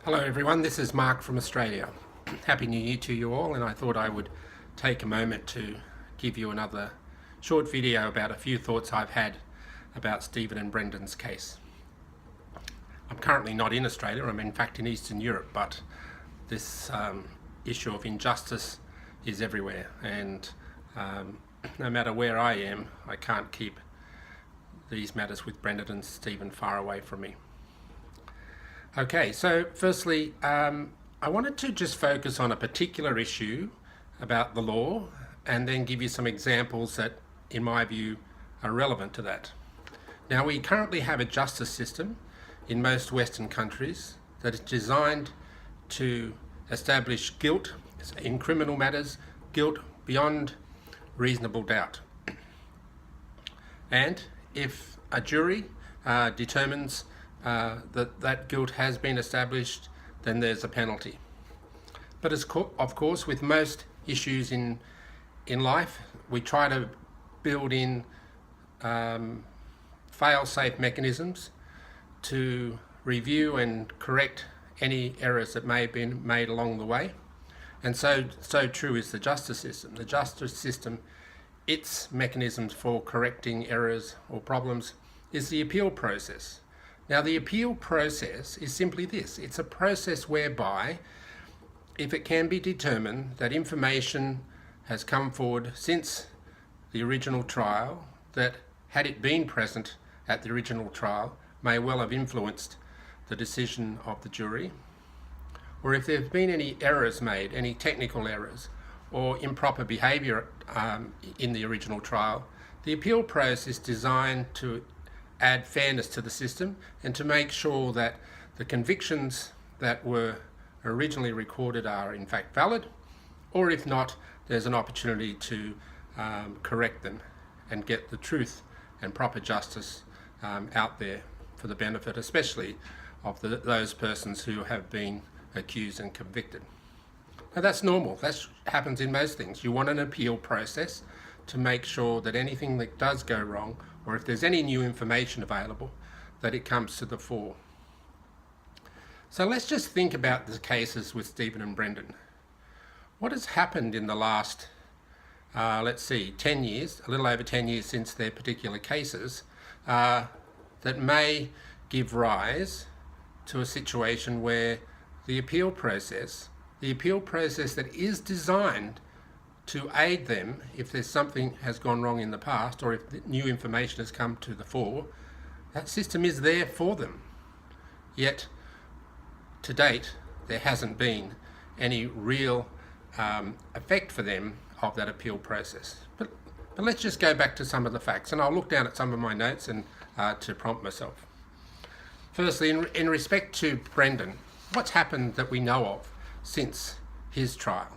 Hello everyone, this is Mark from Australia. Happy New Year to you all, and I thought I would take a moment to give you another short video about a few thoughts I've had about Stephen and Brendon's case. I'm currently not in Australia, I'm in fact in Eastern Europe, but this issue of injustice is everywhere, and no matter where I am, I can't keep these matters with Brendon and Stephen far away from me. Okay, so firstly, I wanted to just focus on a particular issue about the law and then give you some examples that, in my view, are relevant to that. Now, we currently have a justice system in most Western countries that is designed to establish guilt in criminal matters, guilt beyond reasonable doubt. And if a jury determines that guilt has been established, then there's a penalty. But of course, with most issues in life, we try to build in fail-safe mechanisms to review and correct any errors that may have been made along the way. And so true is the justice system. The justice system, its mechanisms for correcting errors or problems is the appeal process. Now, the appeal process is simply this. It's a process whereby, if it can be determined that information has come forward since the original trial that, had it been present at the original trial, may well have influenced the decision of the jury, or if there have been any errors made, any technical errors, or improper behaviour in the original trial, the appeal process is designed to add fairness to the system and to make sure that the convictions that were originally recorded are in fact valid, or if not, there's an opportunity to correct them and get the truth and proper justice out there for the benefit, especially of those persons who have been accused and convicted. Now, that's normal. That happens in most things. You want an appeal process to make sure that anything that does go wrong, or if there's any new information available, that it comes to the fore. So let's just think about the cases with Stephen and Brendon. What has happened in the last, 10 years, a little over 10 years since their particular cases, that may give rise to a situation where the appeal process that is designed to aid them if there's something has gone wrong in the past, or if new information has come to the fore, that system is there for them. Yet, to date, there hasn't been any real effect for them of that appeal process. But let's just go back to some of the facts, and I'll look down at some of my notes and to prompt myself. Firstly, in respect to Brendon, what's happened that we know of since his trial?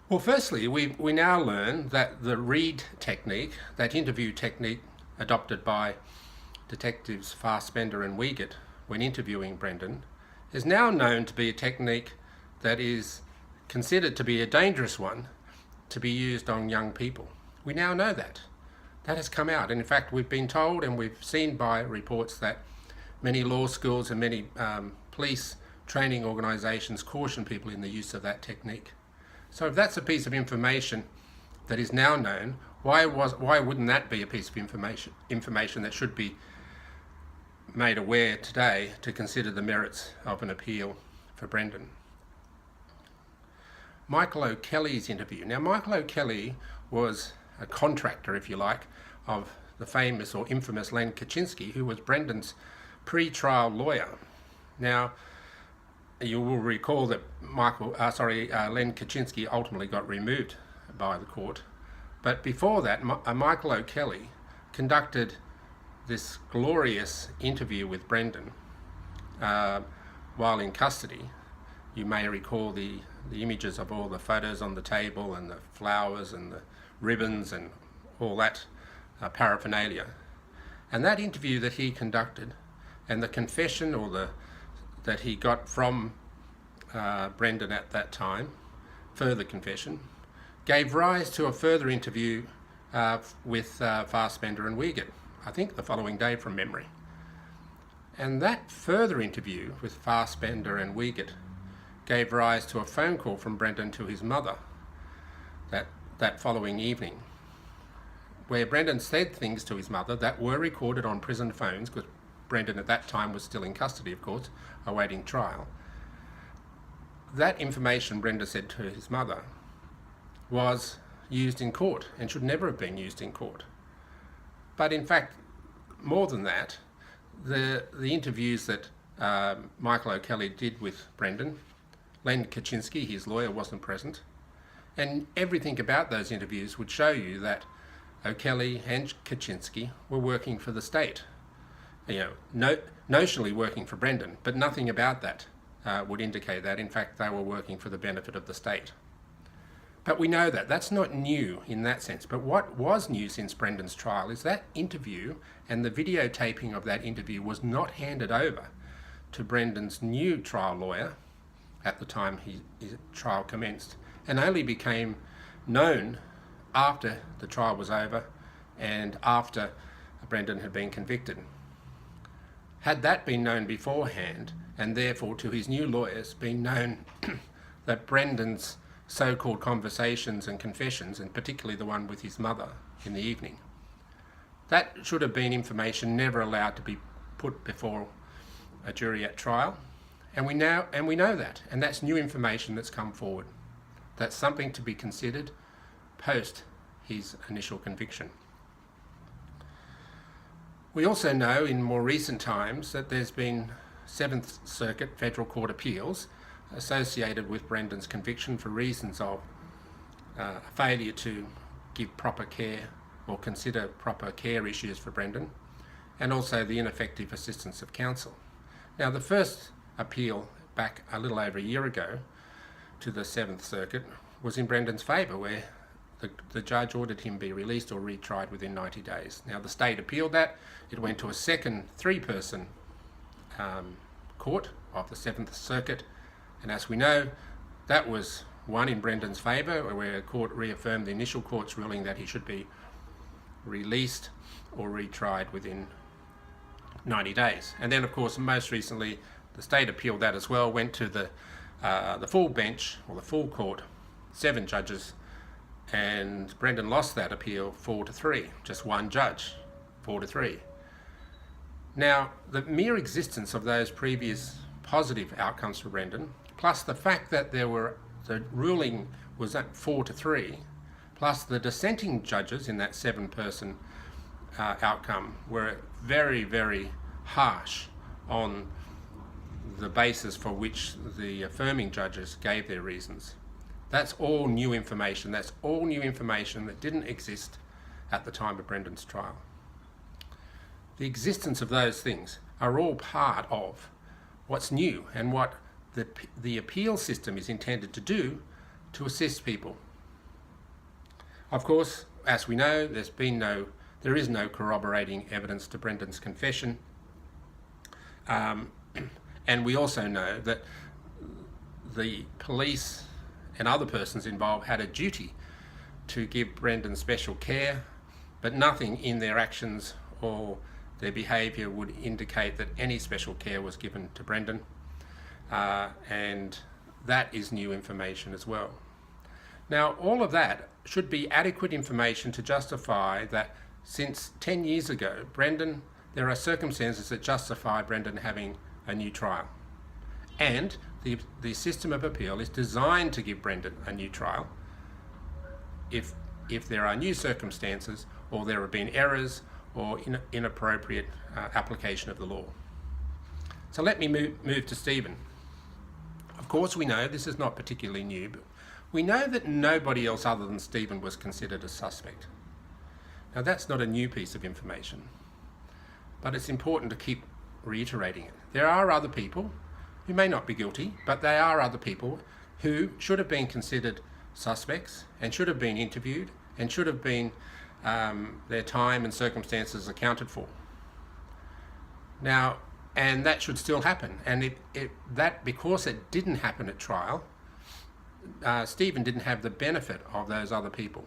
Well, firstly, we now learn that the read technique, that interview technique adopted by detectives Fassbender and Wiegert when interviewing Brendon, is now known to be a technique that is considered to be a dangerous one to be used on young people. We now know that. That has come out. And in fact, we've been told and we've seen by reports that many law schools and many police training organisations caution people in the use of that technique. So if that's a piece of information that is now known, why wouldn't that be a piece of information that should be made aware today to consider the merits of an appeal for Brendon? Michael O'Kelly's interview. Now, Michael O'Kelly was a contractor, if you like, of the famous or infamous Len Kaczynski, who was Brendon's pre-trial lawyer. Now, you will recall that Len Kaczynski ultimately got removed by the court. But before that, Michael O'Kelly conducted this glorious interview with Brendon while in custody. You may recall the images of all the photos on the table and the flowers and the ribbons and all that paraphernalia. And that interview that he conducted and the confession that he got from Brendon at that time, further confession, gave rise to a further interview with Fassbender and Wiegert, I think the following day from memory. And that further interview with Fassbender and Wiegert gave rise to a phone call from Brendon to his mother that following evening, where Brendon said things to his mother that were recorded on prison phones, because Brendon at that time was still in custody, of course, awaiting trial. That information, Brendon said to his mother, was used in court and should never have been used in court. But in fact, more than that, the interviews that Michael O'Kelly did with Brendon, Len Kaczynski, his lawyer, wasn't present, and everything about those interviews would show you that O'Kelly and Kaczynski were working for the state, notionally working for Brendon, but nothing about that would indicate that. In fact, they were working for the benefit of the state. But we know that. That's not new in that sense. But what was new since Brendon's trial is that interview, and the videotaping of that interview was not handed over to Brendon's new trial lawyer at the time his trial commenced, and only became known after the trial was over and after Brendon had been convicted. Had that been known beforehand, and therefore to his new lawyers been known that Brendon's so-called conversations and confessions, and particularly the one with his mother in the evening, that should have been information never allowed to be put before a jury at trial. And we know that, and that's new information that's come forward. That's something to be considered post his initial conviction. We also know in more recent times that there's been 7th Circuit Federal Court appeals associated with Brendon's conviction for reasons of failure to give proper care or consider proper care issues for Brendon, and also the ineffective assistance of counsel. Now, the first appeal back a little over a year ago to the 7th Circuit was in Brendon's favour, where the judge ordered him be released or retried within 90 days. Now, the state appealed that. It went to a second 3-person court of the 7th Circuit, and as we know, that was one in Brendon's favour, where a court reaffirmed the initial court's ruling that he should be released or retried within 90 days. And then, of course, most recently, the state appealed that as well, went to the full bench, or the full court, 7 judges, and Brendon lost that appeal 4-3, just one judge, 4-3. Now, the mere existence of those previous positive outcomes for Brendon, plus the fact that the ruling was at 4-3, plus the dissenting judges in that 7-person outcome were very, very harsh on the basis for which the affirming judges gave their reasons. That's all new information. That's all new information that didn't exist at the time of Brendon's trial. The existence of those things are all part of what's new and what the appeal system is intended to do to assist people. Of course, as we know, there is no corroborating evidence to Brendon's confession. And we also know that the police and other persons involved had a duty to give Brendon special care, but nothing in their actions or their behaviour would indicate that any special care was given to Brendon, and that is new information as well. Now, all of that should be adequate information to justify that since 10 years ago, there are circumstances that justify Brendon having a new trial. And the system of appeal is designed to give Brendon a new trial if there are new circumstances, or there have been errors or inappropriate application of the law. So let me move to Stephen. Of course, we know this is not particularly new, but we know that nobody else other than Stephen was considered a suspect. Now, that's not a new piece of information, but it's important to keep reiterating it. There are other people who may not be guilty, but they are other people who should have been considered suspects and should have been interviewed and should have been their time and circumstances accounted for. Now, and that should still happen. And because it didn't happen at trial, Stephen didn't have the benefit of those other people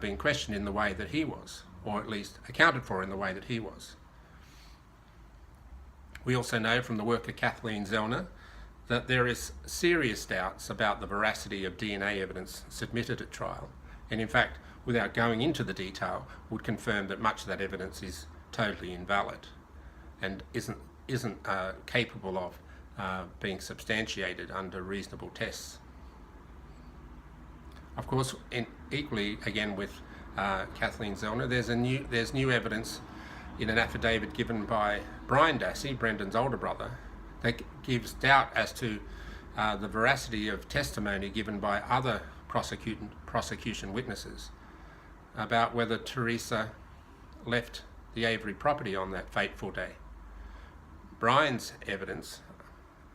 being questioned in the way that he was, or at least accounted for in the way that he was. We also know from the work of Kathleen Zellner that there is serious doubts about the veracity of DNA evidence submitted at trial, and in fact, without going into the detail, would confirm that much of that evidence is totally invalid and isn't capable of being substantiated under reasonable tests. Of course, equally again with Kathleen Zellner, there's new evidence in an affidavit given by Brian Dassey, Brendon's older brother, that gives doubt as to the veracity of testimony given by other prosecution witnesses about whether Teresa left the Avery property on that fateful day. Brian's evidence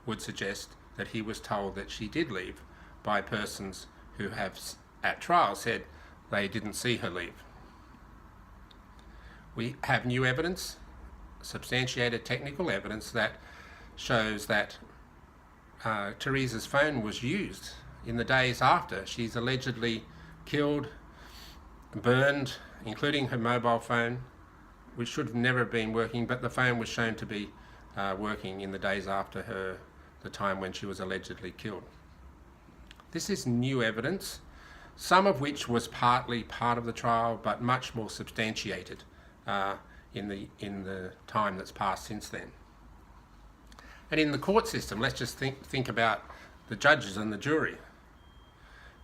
would suggest that he was told that she did leave by persons who have at trial said they didn't see her leave. We have new evidence, substantiated technical evidence, that shows that Teresa's phone was used in the days after she's allegedly killed, burned, including her mobile phone, which should have never been working, but the phone was shown to be working in the days after the time when she was allegedly killed. This is new evidence, some of which was partly part of the trial, but much more substantiated in the time that's passed since then. And in the court system, let's just think about the judges and the jury.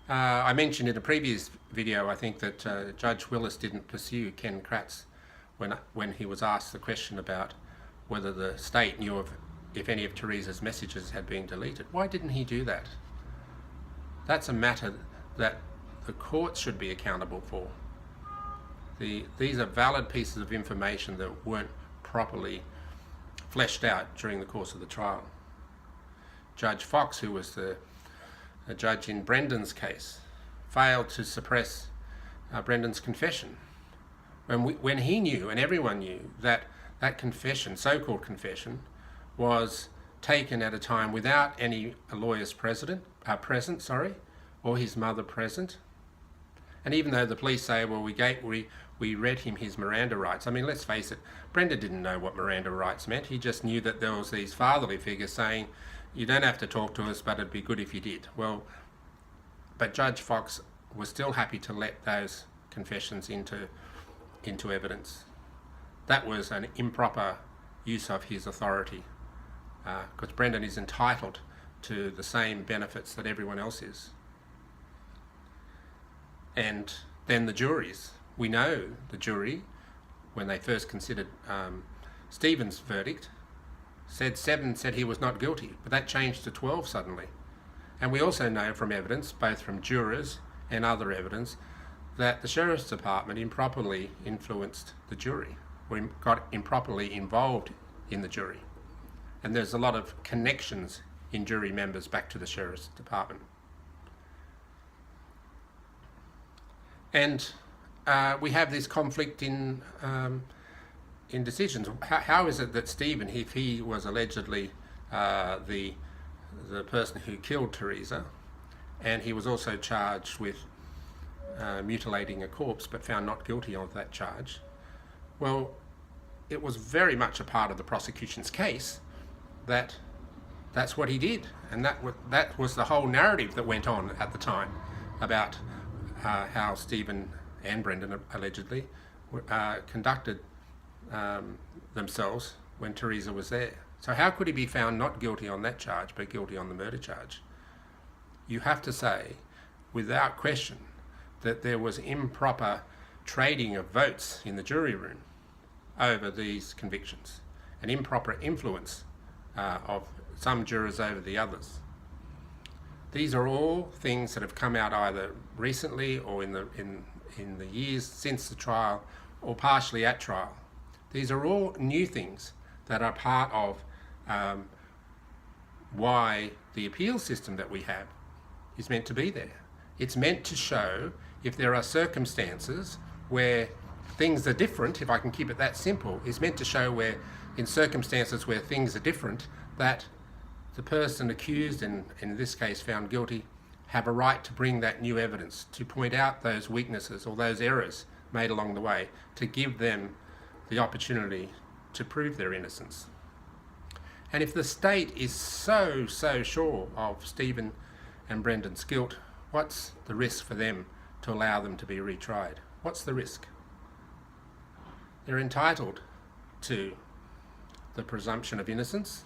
I mentioned in a previous video, I think, that Judge Willis didn't pursue Ken Kratz when he was asked the question about whether the state knew if any of Teresa's messages had been deleted. Why didn't he do that? That's a matter that the courts should be accountable for. These are valid pieces of information that weren't properly fleshed out during the course of the trial. Judge Fox, who was the judge in Brendon's case, failed to suppress Brendon's confession when he knew, and everyone knew, that confession, so-called confession, was taken at a time without any lawyers present, or his mother present. And even though the police say, well, we read him his Miranda rights. I mean, let's face it, Brendon didn't know what Miranda rights meant. He just knew that there was these fatherly figures saying, you don't have to talk to us, but it'd be good if you did. Well, but Judge Fox was still happy to let those confessions into evidence. That was an improper use of his authority, because Brendon is entitled to the same benefits that everyone else is. And then the juries. We know the jury, when they first considered Stephen's verdict, 7 said he was not guilty, but that changed to 12 suddenly. And we also know from evidence, both from jurors and other evidence, that the Sheriff's Department improperly influenced the jury, or got improperly involved in the jury. And there's a lot of connections in jury members back to the Sheriff's Department. And we have this conflict in decisions. How is it that Stephen, if he was allegedly the person who killed Teresa, and he was also charged with mutilating a corpse but found not guilty of that charge, well, it was very much a part of the prosecution's case that that's what he did, and that was the whole narrative that went on at the time about how Stephen and Brendon allegedly conducted themselves when Teresa was there. So how could he be found not guilty on that charge but guilty on the murder charge? You have to say, without question, that there was improper trading of votes in the jury room over these convictions, an improper influence of some jurors over the others. These are all things that have come out either recently or in the years since the trial, or partially at trial. These are all new things that are part of why the appeal system that we have is meant to be there. It's meant to show if there are circumstances where things are different, if I can keep it that simple, it's meant to show where in circumstances where things are different, that the person accused, and in this case found guilty, have a right to bring that new evidence, to point out those weaknesses or those errors made along the way, to give them the opportunity to prove their innocence. And if the state is so sure of Stephen and Brendon's guilt, what's the risk for them to allow them to be retried? What's the risk? They're entitled to the presumption of innocence.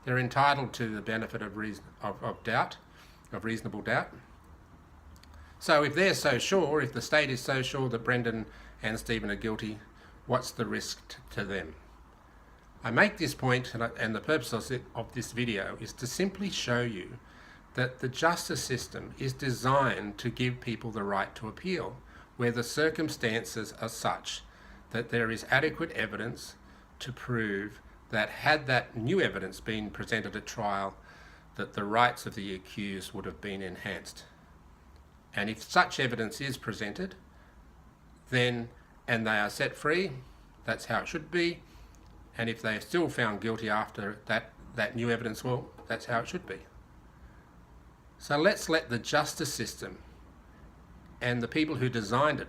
They're entitled to the benefit of reasonable doubt. So if they're so sure, if the state is so sure that Brendon and Stephen are guilty, what's the risk to them? I make this point, and the purpose of this video is to simply show you that the justice system is designed to give people the right to appeal, where the circumstances are such that there is adequate evidence to prove that had that new evidence been presented at trial, that the rights of the accused would have been enhanced. And if such evidence is presented, then, and they are set free, that's how it should be. And if they are still found guilty after that new evidence, well, that's how it should be. So let's let the justice system and the people who designed it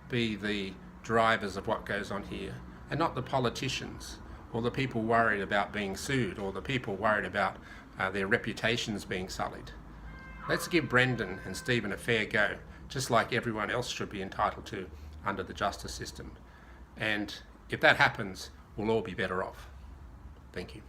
be the drivers of what goes on here, and not the politicians or the people worried about being sued or the people worried about their reputations being sullied. Let's give Brendon and Stephen a fair go, just like everyone else should be entitled to under the justice system. And if that happens, we'll all be better off. Thank you.